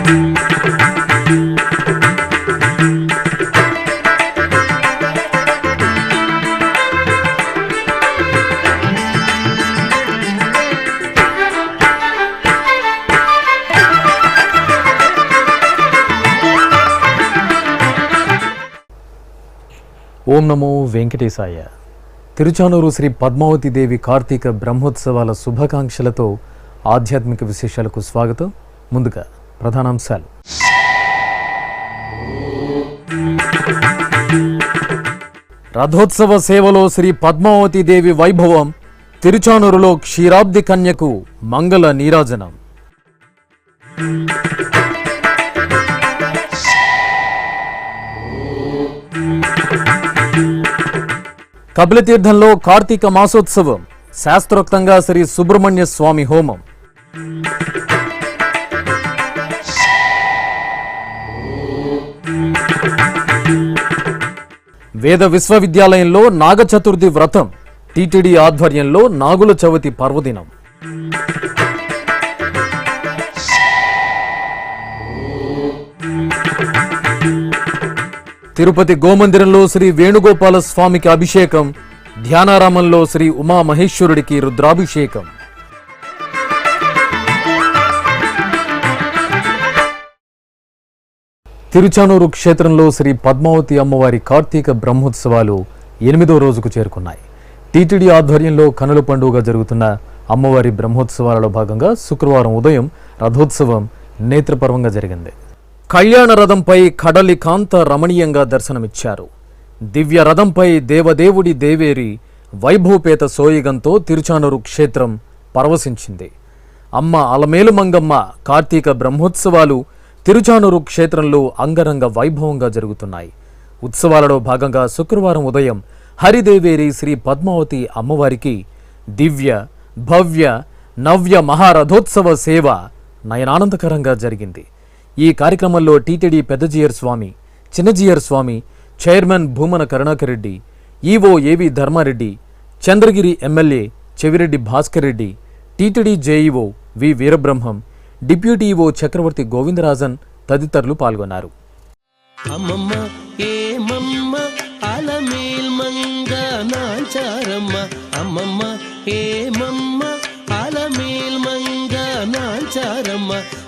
ఓం నమో వెంకటేశాయ. తిరుచానూరు శ్రీ పద్మావతి దేవి కార్తీక బ్రహ్మోత్సవాల శుభాకాంక్షలతో ఆధ్యాత్మిక విశేషాలకు స్వాగతం. ముందుగా ప్రధానాంశాలు. రథోత్సవ సేవలో శ్రీ పద్మావతి దేవి వైభవం. తిరుచానూరులో క్షీరాబ్ది కన్యకు మంగళ నీరాజనం. కపిలతీర్థంలో కార్తీక మాసోత్సవం. శాస్త్రోక్తంగా శ్రీ సుబ్రహ్మణ్య స్వామి హోమం. వేద విశ్వవిద్యాలయంలో నాగచతుర్థి వ్రతం. టీటీడీ ఆధ్వర్యంలో నాగుల చవితి పర్వదినం. తిరుపతి గోమందిరంలో శ్రీ వేణుగోపాల స్వామికి అభిషేకం. ధ్యానారామంలో శ్రీ ఉమామహేశ్వరుడికి రుద్రాభిషేకం. తిరుచానూరు క్షేత్రంలో శ్రీ పద్మావతి అమ్మవారి కార్తీక బ్రహ్మోత్సవాలు 8వ రోజుకు చేరుకున్నాయి. టీటీడీ ఆధ్వర్యంలో కనుల పండుగగా జరుగుతున్న అమ్మవారి బ్రహ్మోత్సవాలలో భాగంగా శుక్రవారం ఉదయం రథోత్సవం నేత్రపర్వంగా జరిగింది. కళ్యాణ రథంపై కడలి కాంత రమణీయంగా దర్శనమిచ్చారు. దివ్య రథంపై దేవదేవుడి దేవేరి వైభవపేత సోయగంతో తిరుచానూరు క్షేత్రం పరవశించింది. అమ్మ అలమేలు మంగమ్మ కార్తీక బ్రహ్మోత్సవాలు తిరుచానూరు క్షేత్రంలో అంగరంగ వైభవంగా జరుగుతున్నాయి. ఉత్సవాలలో భాగంగా శుక్రవారం ఉదయం హరిదేవేరి శ్రీ పద్మావతి అమ్మవారికి దివ్య భవ్య నవ్య మహారథోత్సవ సేవ నయనానందకరంగా జరిగింది. ఈ కార్యక్రమంలో TTD Peddajeeyar Swami, Chinnajeeyar Swami, chairman Bhumana Karunakar Reddy, EO AV Dharmareddy, Chandragiri MLA Chevireddy Bhaskar Reddy, TTD JEO V Veerabrahmam, deputy EO Chakravarthy Govindarajan తదితరులు పాల్గొన్నారు.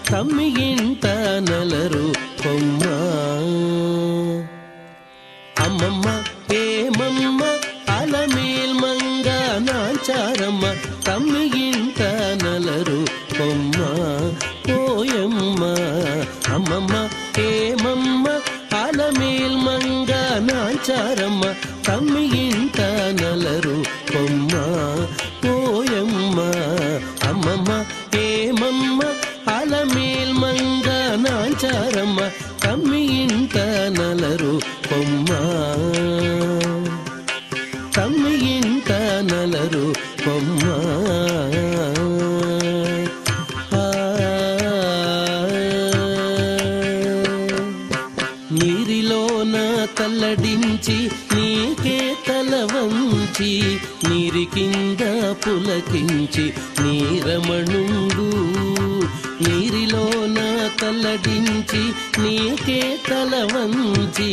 తమ్మియింట నలరు కొమ్మ అమ్మమ్మ ఏమమ్మ అలమేల్ మంగ నాచారమ్మ తమ్మియింట నలరు కొమ్మ పోయమ్మ అమ్మమ్మ ఏమమ్మ అలమేల్ మంగ నాచారమ్మ తమ్మియింట నలరు కొమ్మ పోయమ్మ అమ్మమ్మ ఏమమ్మ అలమేల్ మంగ నాచారమ్మ తమ్మియింట నలరు కొమ్మ తమ్మియింట నలరు కొమ్మ నీరిలోన తల్లడించి నీకే తల వంచి నీరి కింద పులకించి నీరమణుండు నీరిలోన తల్లడించి నీకే తల వంచి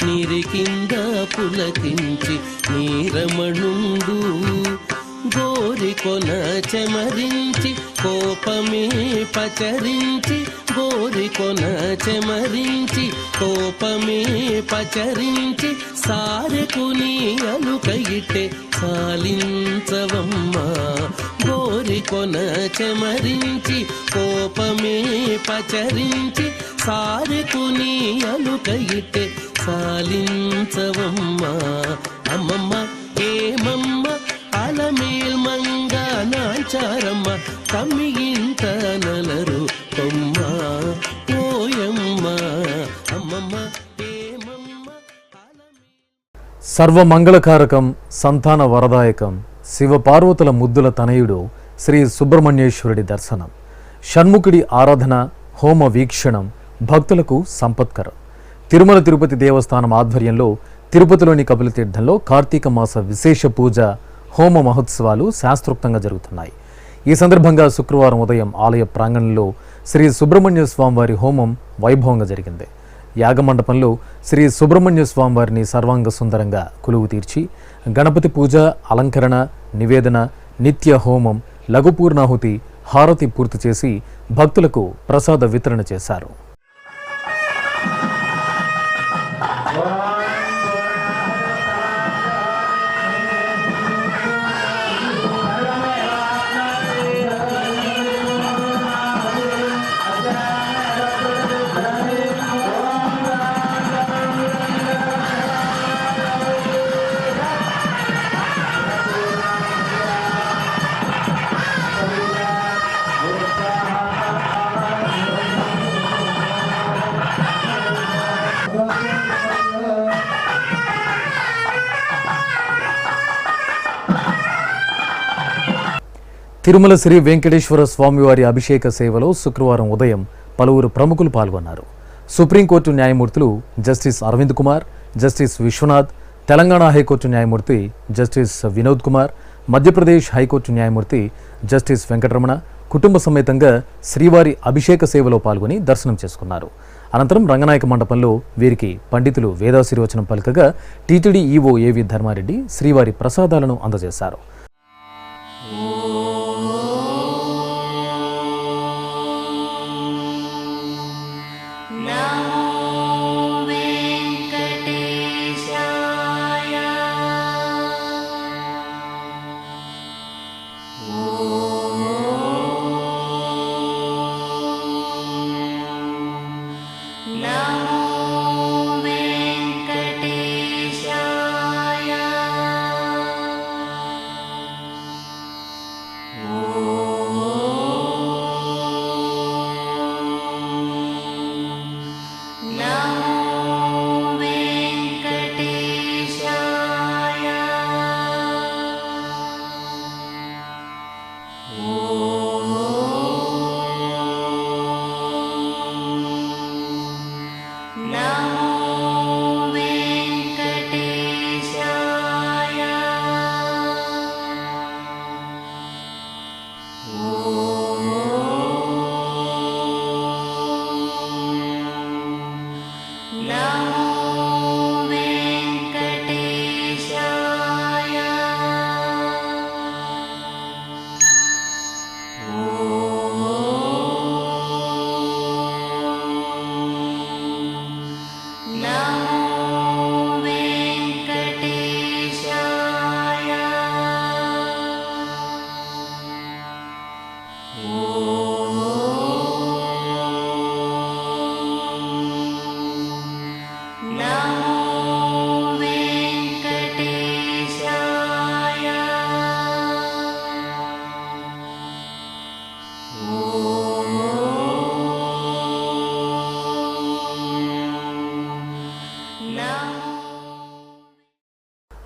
నీరి కింద పులకించి నీరమణుండు గోరికొన చెమరించి కోపమే పచరించి గోరికొన చెమరించి కోపమే పచరించి సారెకు నీ అలుకయిటే సాలించవమ్మ గోరికొన చెమరించి కోపమే పచరించి సారెకు నీ అలుకయిటే సాలించవమ్మ అమ్మమ్మ ఏమమ్మ అలమేల్ మంగ నాచారమ్మ తమ్మియింట నలరు కొమ్మ పోయమ్మ అమ్మమ్మ ఏమమ్మ. సర్వమంగళకారకం సంతాన వరదాయకం శివపార్వతుల ముద్దుల తనయుడు శ్రీ సుబ్రహ్మణ్యేశ్వరుడి దర్శనం, షణ్ముఖుడి ఆరాధన, హోమ వీక్షణం భక్తులకు సంపత్కరం. తిరుమల తిరుపతి దేవస్థానం ఆధ్వర్యంలో తిరుపతిలోని కపిలతీర్థంలో కార్తీక మాస విశేష పూజ, హోమ మహోత్సవాలు శాస్త్రోక్తంగా జరుగుతున్నాయి. ఈ సందర్భంగా శుక్రవారం ఉదయం ఆలయ ప్రాంగణంలో శ్రీ సుబ్రహ్మణ్య స్వామివారి హోమం వైభవంగా జరిగింది. యాగమండపంలో శ్రీ సుబ్రహ్మణ్య స్వామివారిని సర్వాంగ సుందరంగా కొలువు తీర్చి గణపతి పూజ, అలంకరణ, నివేదన, నిత్య హోమం, లఘుపూర్ణాహుతి, హారతి పూర్తి చేసి భక్తులకు ప్రసాద వితరణ చేశారు. తిరుమల శ్రీ వెంకటేశ్వర స్వామివారి అభిషేక సేవలో శుక్రవారం ఉదయం పలువురు ప్రముఖులు పాల్గొన్నారు. సుప్రీంకోర్టు న్యాయమూర్తులు justice Arvind Kumar, justice Vishwanath, Telangana high court న్యాయమూర్తి జస్టిస్ వినోద్ కుమార్, మధ్యప్రదేశ్ హైకోర్టు న్యాయమూర్తి జస్టిస్ వెంకటరమణ కుటుంబ సమేతంగా శ్రీవారి అభిషేక సేవలో పాల్గొని దర్శనం చేసుకున్నారు. అనంతరం రంగనాయక మండపంలో వీరికి పండితులు వేదాశీర్వచనం పలుకగా టీటీడీ ఈవో ఏవి ధర్మారెడ్డి శ్రీవారి ప్రసాదాలను అందజేశారు.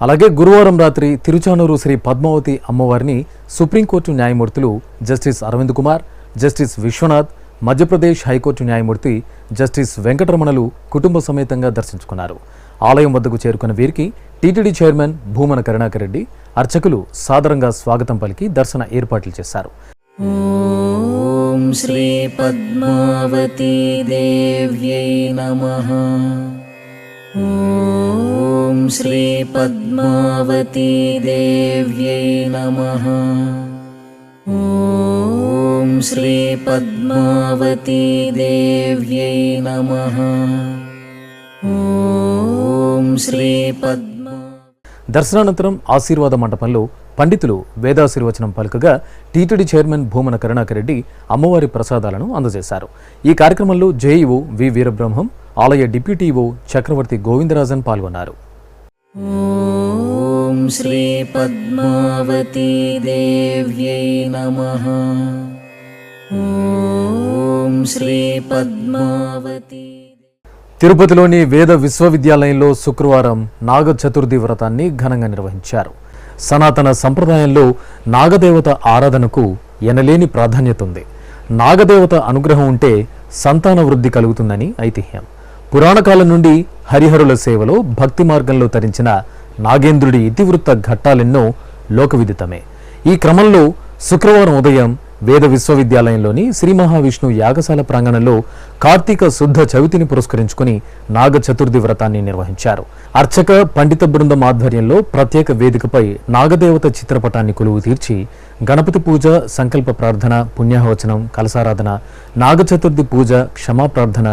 అలాగే గురువారం రాత్రి తిరుచానూరు శ్రీ పద్మావతి అమ్మవారిని సుప్రీంకోర్టు న్యాయమూర్తులు justice Arvind Kumar, justice Vishwanath, Madhya Pradesh high court న్యాయమూర్తి జస్టిస్ వెంకటరమణలు కుటుంబ సమేతంగా దర్శించుకున్నారు. ఆలయం వద్దకు చేరుకున్న వీరికి టీటీడీ చైర్మన్ భూమన కరుణాకర్ రెడ్డి, అర్చకులు సాదరంగా స్వాగతం పలికి దర్శన ఏర్పాట్లు చేశారు. ఓం శ్రీ పద్మావతి దేవ్యై నమః. ఓం శ్రీ పద్మావతి దేవ్యై నమః. ఓం శ్రీ పద్మావతి దేవ్యై నమః. ఓం శ్రీ పద్మా. దర్శనానంతరం ఆశీర్వాద మండపంలో పండితులు వేదాశీర్వచనం పలుకగా టీటీడీ చైర్మన్ భూమన కరుణాకర్ రెడ్డి అమ్మవారి ప్రసాదాలను అందజేశారు. ఈ కార్యక్రమంలో జేఈఓ వి వీరబ్రహ్మం, ఆలయ డిప్యూటీ ఈవో చక్రవర్తి గోవిందరాజన్ పాల్గొన్నారు. ఓం శ్రీ పద్మావతి దేవ్యై నమః. ఓం శ్రీ పద్మావతి. తిరుపతిలోని వేద విశ్వవిద్యాలయంలో శుక్రవారం నాగ చతుర్థి వ్రతాన్ని ఘనంగా నిర్వహించారు. సనాతన సంప్రదాయంలో నాగదేవత ఆరాధనకు ఎనలేని ప్రాధాన్యత ఉంది. నాగదేవత అనుగ్రహం ఉంటే సంతాన వృద్ధి కలుగుతుందని ఐతిహ్యం. పురాణకాలం నుండి హరిహరుల సేవలో భక్తి మార్గంలో తరించిన నాగేంద్రుడి ఇతివృత్త ఘట్టాలెన్నో లోకవిదితమే. ఈ క్రమంలో శుక్రవారం ఉదయం వేద విశ్వవిద్యాలయంలోని శ్రీ మహావిష్ణు యాగశాల ప్రాంగణంలో కార్తీక శుద్ధ చవితిని పురస్కరించుకుని నాగ చతుర్థి వ్రతాన్ని నిర్వహించారు. అర్చక పండిత బృందం ఆధ్వర్యంలో ప్రత్యేక వేదికపై నాగదేవత చిత్రపటాన్ని కొలువు తీర్చి గణపతి పూజ, సంకల్ప ప్రార్థన, పుణ్యాహవచనం, కలసారాధన, నాగ చతుర్థి పూజ, క్షమా ప్రార్థన,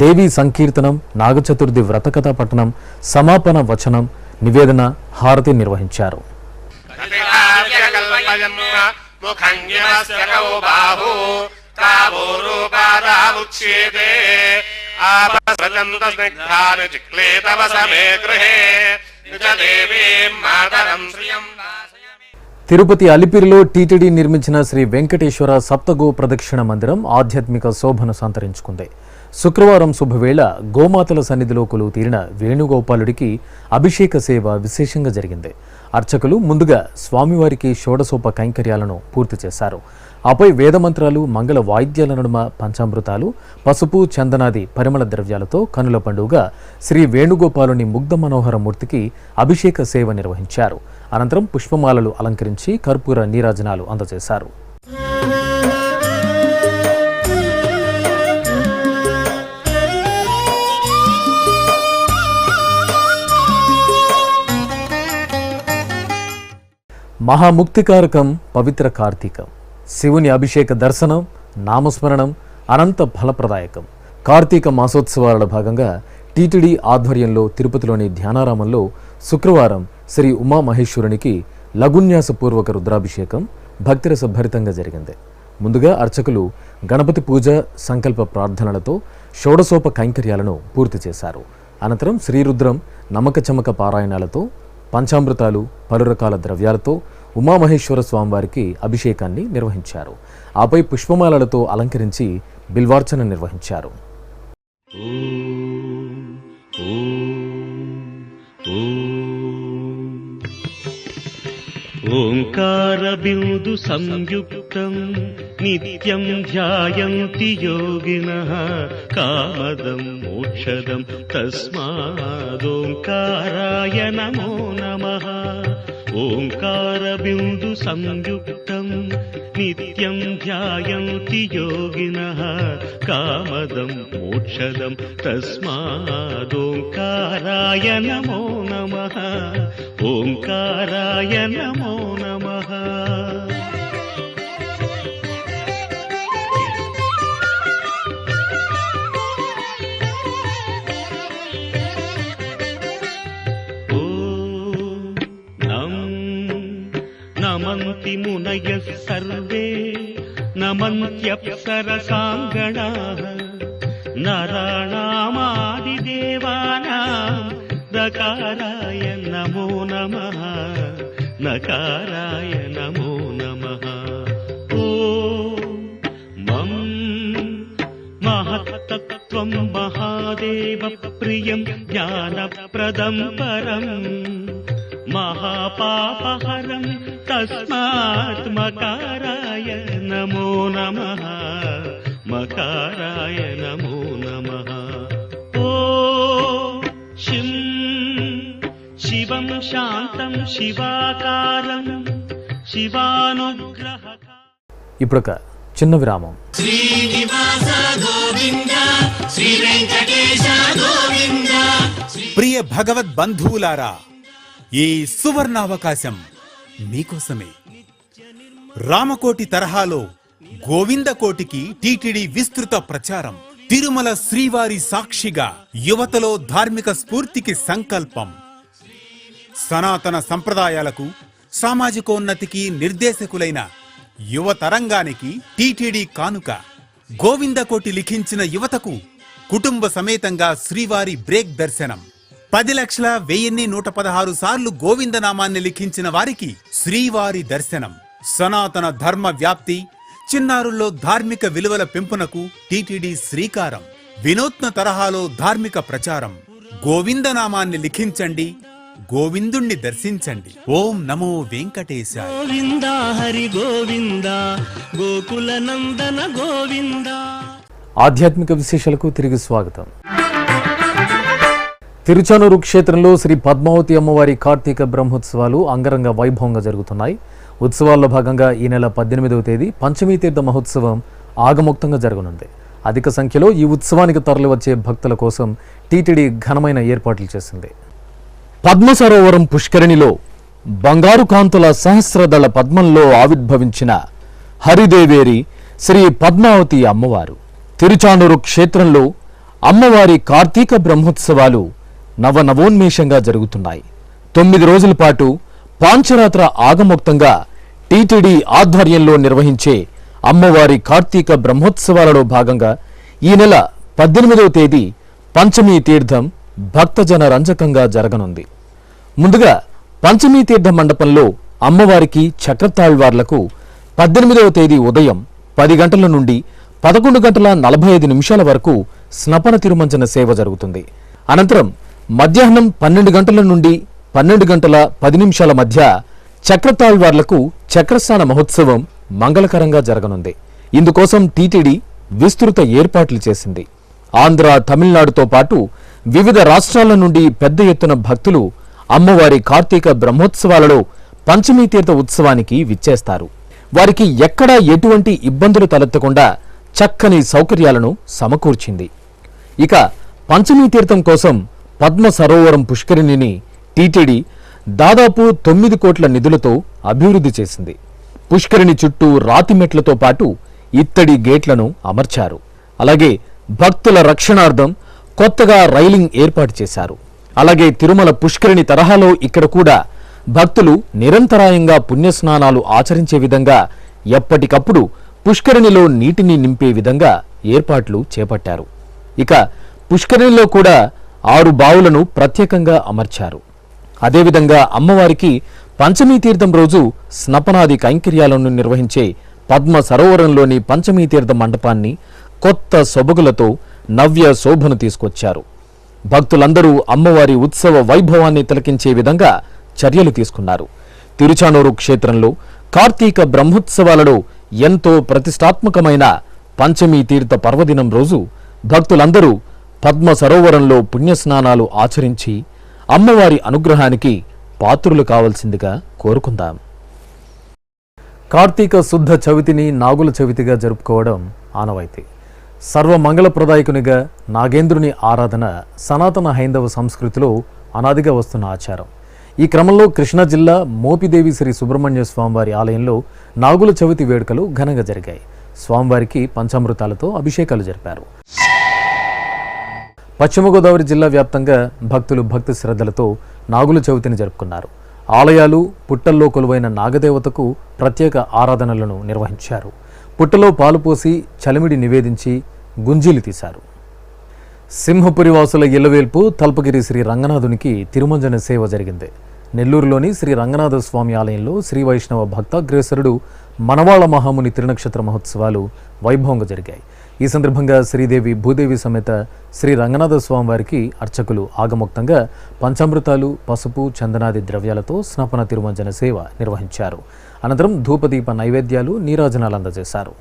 దేవీ సంకీర్తనం, నాగ చతుర్థి వ్రతకథా పఠనం, సమాపన వచనం, నివేదన, హారతి నిర్వహించారు. తిరుపతి అలిపిరిలో టీటీడీ నిర్మించిన శ్రీ వెంకటేశ్వర సప్తగో ప్రదక్షిణ మందిరం ఆధ్యాత్మిక శోభను సంతరించుకుంది. శుక్రవారం శుభవేళ గోమాతల సన్నిధిలో కొలువు తీరిన వేణుగోపాలుడికి అభిషేక సేవ విశేషంగా జరిగింది. అర్చకులు ముందుగా స్వామివారికి షోడశోప కైంకర్యాలను పూర్తి చేశారు. ఆపై వేదమంత్రాలు, మంగళ వాయిద్యాల నడుమ పంచామృతాలు, పసుపు, చందనాది పరిమళ ద్రవ్యాలతో కనుల పండుగ శ్రీ వేణుగోపాలుని ముగ్ధ మనోహర మూర్తికి అభిషేక సేవ నిర్వహించారు. అనంతరం పుష్పమాలలు అలంకరించి కర్పూర నీరాజనాలు అందజేశారు. మహాముక్తికారకం పవిత్ర కార్తీకం. శివుని అభిషేక దర్శనం, నామస్మరణం అనంత ఫలప్రదాయకం. కార్తీక మాసోత్సవాల భాగంగా టీటీడీ ఆధ్వర్యంలో తిరుపతిలోని ధ్యానారామంలో శుక్రవారం శ్రీ ఉమామహేశ్వరునికి లఘున్యాసపూర్వక రుద్రాభిషేకం భక్తిరస భరితంగా జరిగింది. ముందుగా అర్చకులు గణపతి పూజ, సంకల్ప ప్రార్థనలతో షోడశోప కైంకర్యాలను పూర్తి చేశారు. అనంతరం శ్రీరుద్రం, నమక చమక పారాయణాలతో, పంచామృతాలు, పలు రకాల ద్రవ్యాలతో ఉమామహేశ్వర స్వామివారికి అభిషేకాన్ని నిర్వహించారు. ఆపై పుష్పమాలలతో అలంకరించి బిల్వార్చన నిర్వహించారు. ఓంకార బిందు సంయుక్తం నిత్యం ధ్యాయంతి యోగినః కామదం మోక్షదం తస్మాదోంకారాయ నమో నమః. ఓంకార బిందు సంయుక్తం నిత్యం ధ్యాయంతి యోగినః కామదం మోక్షదం తస్మాదోంకారాయ నమో నమః. ఓంకారాయ నమో నమః. నమంతి మునయః సర్వే నమంత్యప్సరసాంగణాః నరాణామాదిదేవానాం నకారాయ నమో నమః. నకారాయ నమో నమః. ఓం మం మహత్తత్వం మహాదేవ ప్రియం జ్ఞానప్రదం పరం మహాపాపహరం తస్మాత్ మకారాయ నమో నమః. మకారాయ నమో నమః. ఓం శిం శివం శాంతం శివాకారం శివానుగ్రహ. ఇప్పుడొక చిన్న విరామం. ప్రియ భగవద్ బంధువులారా, ఈ సువర్ణావకాశం మీకోసమే. రామకోటి తరహాలో గోవిందకోటికి టీటీడీ విస్తృత ప్రచారం. తిరుమల శ్రీవారి సాక్షిగా యువతలో ధార్మిక స్ఫూర్తికి సంకల్పం. సనాతన సంప్రదాయాలకు, సామాజికోన్నతికి నిర్దేశకులైన యువతరంగానికి టీటీడీ కానుక. గోవిందకోటి లిఖించిన యువతకు కుటుంబ సమేతంగా శ్రీవారి బ్రేక్ దర్శనం. 10,01,116 సార్లు గోవిందనామాన్ని లిఖించిన వారికి శ్రీవారి దర్శనం. సనాతన ధర్మ వ్యాప్తి, చిన్నారుల్లో ధార్మిక విలువల పెంపునకు టీటీడీ శ్రీకారం. వినూత్న తరహాలో ధార్మిక ప్రచారం. గోవిందనామాన్ని లిఖించండి, గోవిందుణ్ణి దర్శించండి. ఓం నమో వెంకటేశాయ. గోవింద హరి గోవింద గోకుల నందన గోవింద. ఆధ్యాత్మిక విశేషాలకు తిరిగి స్వాగతం. తిరుచానూరు క్షేత్రంలో శ్రీ పద్మావతి అమ్మవారి కార్తీక బ్రహ్మోత్సవాలు అంగరంగ వైభవంగా జరుగుతున్నాయి. ఉత్సవాల్లో భాగంగా ఈ నెల 18వ తేదీ పంచమీ తీర్థ మహోత్సవం ఆగమోక్తంగా జరగనుంది. అధిక సంఖ్యలో ఈ ఉత్సవానికి తరలివచ్చే భక్తుల కోసం టీటీడీ ఘనమైన ఏర్పాట్లు చేసింది. పద్మ సరోవరం పుష్కరిణిలో బంగారు కాంతుల సహస్రదళ పద్మంలో ఆవిర్భవించిన హరిదేవేరి శ్రీ పద్మావతి అమ్మవారు. తిరుచానూరు క్షేత్రంలో అమ్మవారి కార్తీక బ్రహ్మోత్సవాలు నవనవోన్మేషంగా జరుగుతున్నాయి. 9 రోజుల పాటు పాంచరాత్ర ఆగమోక్తంగా టీటీడీ ఆధ్వర్యంలో నిర్వహించే అమ్మవారి కార్తీక బ్రహ్మోత్సవాలలో భాగంగా ఈ నెల 18వ తేదీ పంచమీ తీర్థం భక్తజన రంజకంగా జరగనుంది. ముందుగా పంచమీ తీర్థ మండపంలో అమ్మవారికి చక్రతాళ్వార్లకు 18వ తేదీ ఉదయం 10 గంటల నుండి 11 గంటల 45 నిమిషాల వరకు స్నపన తిరుమంజన సేవ జరుగుతుంది. అనంతరం మధ్యాహ్నం 12 గంటల నుండి 12 గంటల 10 నిమిషాల మధ్య చక్రతాళ్వార్లకు చక్రస్నాన మహోత్సవం మంగళకరంగా జరగనుంది. ఇందుకోసం టీటీడీ విస్తృత ఏర్పాట్లు చేసింది. ఆంధ్ర, తమిళనాడుతో పాటు వివిధ రాష్ట్రాల నుండి పెద్ద ఎత్తున భక్తులు అమ్మవారి కార్తీక బ్రహ్మోత్సవాలలో పంచమీ తీర్థ ఉత్సవానికి విచ్చేస్తారు. వారికి ఎక్కడా ఎటువంటి ఇబ్బందులు తలెత్తకుండా చక్కని సౌకర్యాలను సమకూర్చింది. ఇక పంచమీ తీర్థం కోసం పద్మ సరోవరం పుష్కరిణిని టీటీడీ దాదాపు 9 కోట్ల నిధులతో అభివృద్ధి చేసింది. పుష్కరిణి చుట్టూ రాతి మెట్లతో పాటు ఇత్తడి గేట్లను అమర్చారు. అలాగే భక్తుల రక్షణార్థం కొత్తగా రైలింగ్ ఏర్పాటు చేశారు. అలాగే తిరుమల పుష్కరిణి తరహాలో ఇక్కడ కూడా భక్తులు నిరంతరాయంగా పుణ్యస్నానాలు ఆచరించే విధంగా ఎప్పటికప్పుడు పుష్కరిణిలో నీటిని నింపే విధంగా ఏర్పాట్లు చేపట్టారు. ఇక పుష్కరిణిలో కూడా 6 బావులను ప్రత్యేకంగా అమర్చారు. అదేవిధంగా అమ్మవారికి పంచమీ తీర్థం రోజు స్నపనాది కైంకర్యాలను నిర్వహించే పద్మ సరోవరంలోని పంచమీ తీర్థ మండపాన్ని కొత్త సొబగులతో నవ్య శోభను తీసుకొచ్చారు. భక్తులందరూ అమ్మవారి ఉత్సవ వైభవాన్ని తిలకించే విధంగా చర్యలు తీసుకున్నారు. తిరుచానూరు క్షేత్రంలో కార్తీక బ్రహ్మోత్సవాలలో ఎంతో ప్రతిష్టాత్మకమైన పంచమీ తీర్థ పర్వదినం రోజు భక్తులందరూ పద్మ సరోవరంలో పుణ్యస్నానాలు ఆచరించి అమ్మవారి అనుగ్రహానికి పాత్రులు కావాల్సిందిగా కోరుకుందాం. కార్తీక శుద్ధ చవితిని నాగుల చవితిగా జరుపుకోవడం ఆనవాయితీ. సర్వమంగళప్రదాయకునిగా నాగేంద్రుని ఆరాధన సనాతన హైందవ సంస్కృతిలో అనాదిగా వస్తున్న ఆచారం. ఈ క్రమంలో కృష్ణా జిల్లా మోపిదేవి శ్రీ సుబ్రహ్మణ్య స్వామివారి ఆలయంలో నాగుల చవితి వేడుకలు ఘనంగా జరిగాయి. స్వామివారికి పంచామృతాలతో అభిషేకాలు జరిపారు. పశ్చిమ గోదావరి జిల్లా వ్యాప్తంగా భక్తులు భక్తి శ్రద్ధలతో నాగుల చవితిని జరుపుకున్నారు. ఆలయాలు, పుట్టల్లో కొలువైన నాగదేవతకు ప్రత్యేక ఆరాధనలను నిర్వహించారు. పుట్టలో పాలు పోసి చలిమిడి నివేదించి గుంజీలు తీశారు. సింహపురి వాసుల ఇళ్లవేల్పు తల్పగిరి శ్రీ రంగనాథునికి తిరుమంజన సేవ జరిగింది. నెల్లూరులోని శ్రీ రంగనాథ స్వామి ఆలయంలో శ్రీ వైష్ణవ భక్తాగ్రేసరుడు మనవాళ మహాముని తిరునక్షత్ర మహోత్సవాలు వైభవంగా జరిగాయి. ఈ సందర్భంగా శ్రీదేవి భూదేవి సమేత శ్రీ రంగనాథ స్వామి వారికి అర్చకులు ఆగమోక్తంగా పంచామృతాలు, పసుపు, చందనాది ద్రవ్యాలతో స్నపన తిరుమంజన సేవ నిర్వహించారు. అనంతరం ధూపదీప నైవేద్యాలు, నీరాజనాలు అందజేశారు.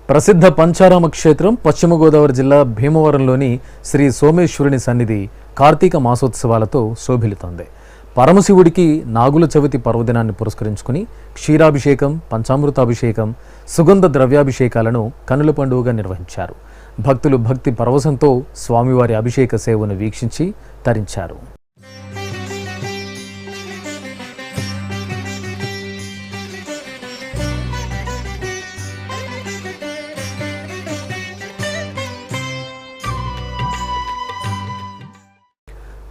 ప్రసిద్ధ పంచారామ క్షేత్రం పశ్చిమ గోదావరి జిల్లా భీమవరంలోని శ్రీ సోమేశ్వరుని సన్నిధి కార్తీక మాసోత్సవాలతో శోభిల్లుతోంది. పరమశివుడికి నాగుల చవితి పర్వదినాన్ని పురస్కరించుకుని క్షీరాభిషేకం, పంచామృతాభిషేకం, సుగంధ ద్రవ్యాభిషేకాలను కనుల పండుగగా నిర్వహించారు. భక్తులు భక్తి పరవశంతో స్వామివారి అభిషేక సేవను వీక్షించి తరించారు.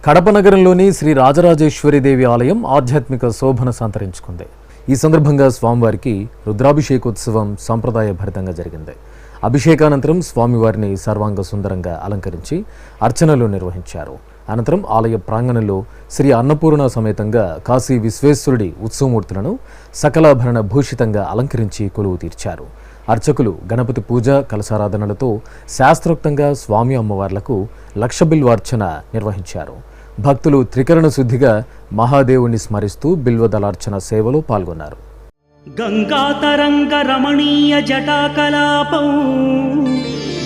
కడప నగరంలోని శ్రీ రాజరాజేశ్వరిదేవి ఆలయం ఆధ్యాత్మిక శోభను సంతరించుకుంది. ఈ సందర్భంగా స్వామివారికి రుద్రాభిషేకోత్సవం సంప్రదాయభరితంగా జరిగింది. అభిషేకానంతరం స్వామివారిని సర్వాంగ సుందరంగా అలంకరించి అర్చనలు నిర్వహించారు. అనంతరం ఆలయ ప్రాంగణంలో శ్రీ అన్నపూర్ణ సమేతంగా కాశీ విశ్వేశ్వరుడి ఉత్సవమూర్తులను సకలాభరణ భూషితంగా అలంకరించి కొలువు తీర్చారు. అర్చకులు గణపతి పూజ కలశారాధనలతో శాస్త్రోక్తంగా స్వామి అమ్మవార్లకు లక్ష బిల్వార్చన నిర్వహించారు. భక్తులు త్రికరణ శుద్ధిగా మహాదేవుని స్మరిస్తూ బిల్వదళార్చన సేవలో పాల్గొన్నారు. గంగాతరంగ రమణీయ జటాకలాపం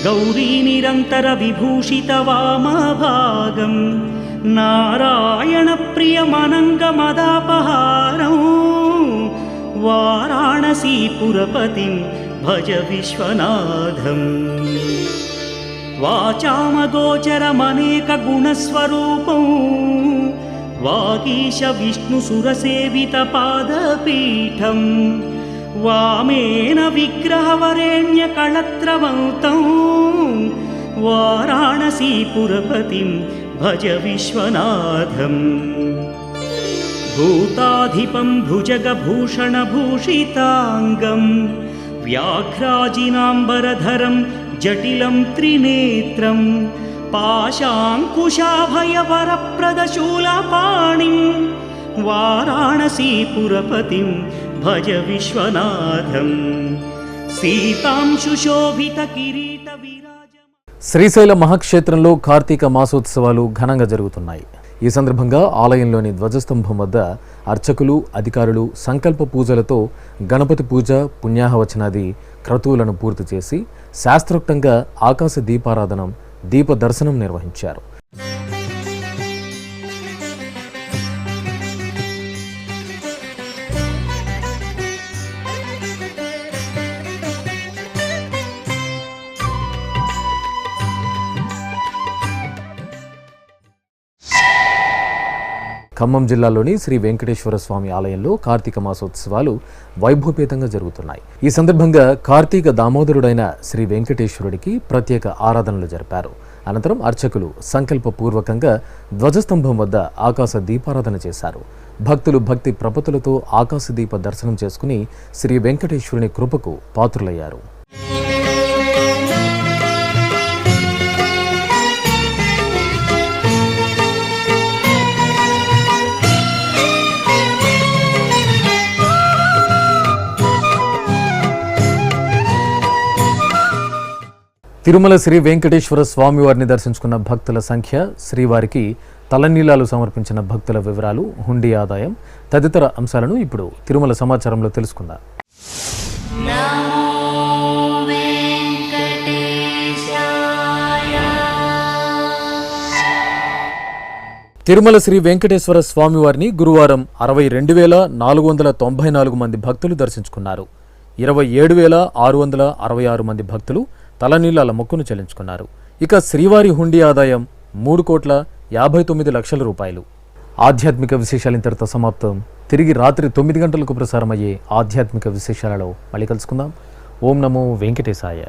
గౌరీ నిరంతర విభూషిత వామభాగం నారాయణ ప్రియమనంగ మదాపహారం వారాణసీపురపతిం భజ విశ్వనాథం వాచామగోచరమనేక గుణస్వరూపం వాగీశ విష్ణుసురసేవిత పాదపీఠం వామేన విగ్రహవరేణ్య కళత్రవంతం వారాణసీపురపతిం భజ విశ్వనాథం భూతాధిపం భుజగభూషణభూషితాంగం వ్యాఘ్రాజినాంబరధరం జటిలం త్రినేత్రం పాశాంకుశాభయవరప్రదశూలపాణిం వారాణసీపురపతిం భజ విశ్వనాథం సీతాంశుశోభిత కిరీట విరాజ. శ్రీశైల మహాక్షేత్రంలో కార్తీక మాసోత్సవాలు ఘనంగా జరుగుతున్నాయి. ఈ సందర్భంగా ఆలయంలోని ధ్వజస్తంభం వద్ద అర్చకులు అధికారులు సంకల్ప పూజలతో గణపతి పూజ పుణ్యాహవచనాది క్రతువులను పూర్తి చేసి శాస్త్రోక్తంగా ఆకాశ దీపారాధనం దీప దర్శనం నిర్వహించారు. ఖమ్మం జిల్లాలోని శ్రీ వెంకటేశ్వర స్వామి ఆలయంలో కార్తీక మాసోత్సవాలు వైభవపేతంగా జరుగుతున్నాయి. ఈ సందర్భంగా కార్తీక దామోదరుడైన శ్రీ వెంకటేశ్వరుడికి ప్రత్యేక ఆరాధనలు జరిపారు. అనంతరం అర్చకులు సంకల్పపూర్వకంగా ధ్వజస్తంభం వద్ద ఆకాశ దీపారాధన చేశారు. భక్తులు భక్తి ప్రపతులతో ఆకాశ దీప దర్శనం చేసుకుని శ్రీ వెంకటేశ్వరుని కృపకు పాత్రులయ్యారు. తిరుమల శ్రీ వెంకటేశ్వర స్వామివారిని దర్శించుకున్న భక్తుల సంఖ్య, శ్రీవారికి తలనీలాలు సమర్పించిన భక్తుల వివరాలు, హుండీ ఆదాయం తదితర అంశాలను ఇప్పుడు తిరుమల సమాచారంలో తెలుసుకుందాం. తిరుమల శ్రీ వెంకటేశ్వర స్వామివారిని గురువారం 62,494 మంది భక్తులు దర్శించుకున్నారు. 27,666 మంది భక్తులు తలనీలాల మొక్కును చెల్లించుకున్నారు. ఇక శ్రీవారి హుండీ ఆదాయం 3,59,00,000 రూపాయలు. ఆధ్యాత్మిక విశేషాలు ఇంతటితో సమాప్తం. తిరిగి రాత్రి 9 గంటలకు ప్రసారమయ్యే ఆధ్యాత్మిక విశేషాలలో మళ్ళీ కలుసుకుందాం. ఓం నమో వెంకటేశాయ.